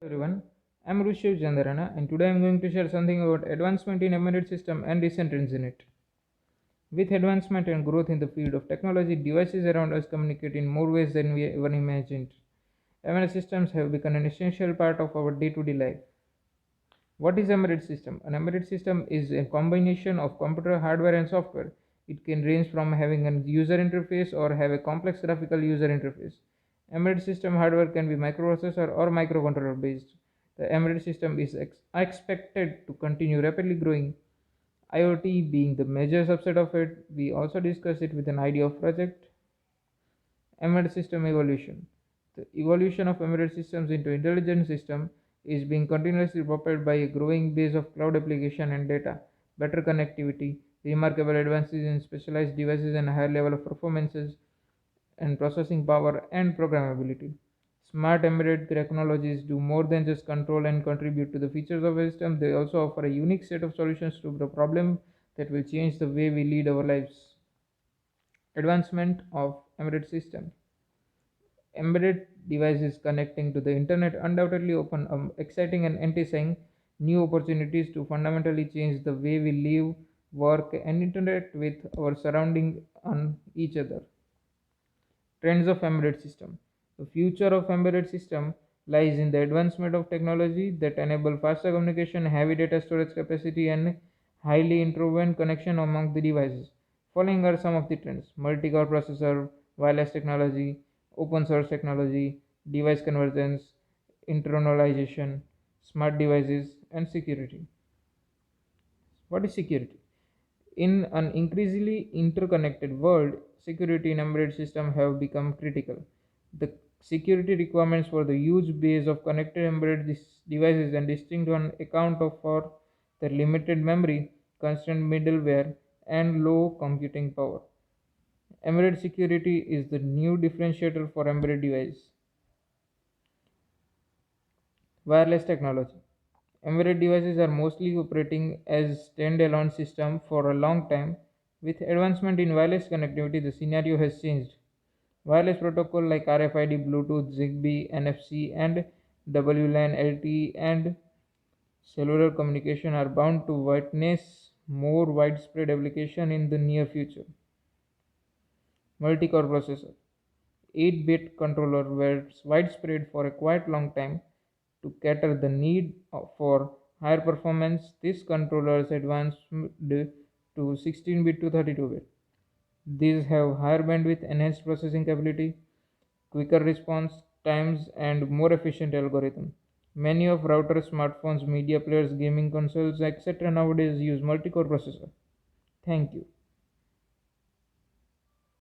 Everyone, I'm Rushiv Jandarana and today I'm going to share something about advancement in embedded system and recent trends in it. With advancement and growth in the field of technology, devices around us communicate in more ways than we ever imagined. Embedded systems have become an essential part of our day-to-day life. What is embedded system? An embedded system is a combination of computer hardware and software. It can range from having a user interface or have a complex graphical user interface. Embedded system hardware can be microprocessor or microcontroller based. The embedded system is expected to continue rapidly growing. IoT being the major subset of it, we also discuss it with an idea of project. Embedded system evolution. The evolution of embedded systems into intelligent systems is being continuously propelled by a growing base of cloud application and data, better connectivity, remarkable advances in specialized devices and higher level of performances and processing power and programmability. Smart embedded technologies do more than just control and contribute to the features of a system, they also offer a unique set of solutions to the problem that will change the way we lead our lives. Advancement of embedded systems. Embedded devices connecting to the internet undoubtedly open exciting and enticing new opportunities to fundamentally change the way we live, work, and interact with our surrounding on each other. Trends of embedded system. The future of embedded system lies in the advancement of technology that enable faster communication, heavy data storage capacity, and highly interwoven connection among the devices. Following are some of the trends: multi-core processor, wireless technology, open source technology, device convergence, internalization, smart devices, and security. What is security? In an increasingly interconnected world, security in embedded systems have become critical. The security requirements for the huge base of connected embedded devices and distinct on account of for their limited memory, constant middleware, and low computing power. Embedded security is the new differentiator for embedded devices. Wireless technology. Embedded devices are mostly operating as standalone systems for a long time. With advancement in wireless connectivity, the scenario has changed. Wireless protocol like RFID, Bluetooth, Zigbee, NFC, and WLAN, LTE, and cellular communication are bound to witness more widespread application in the near future. Multi-core processor. 8-bit controller were widespread for a quite long time to cater the need for higher performance. These controllers advanced to 16-bit to 32-bit. These have higher bandwidth, enhanced processing capability, quicker response times, and more efficient algorithm. Many of routers, smartphones, media players, gaming consoles, etc. nowadays use multi-core processor. Thank you.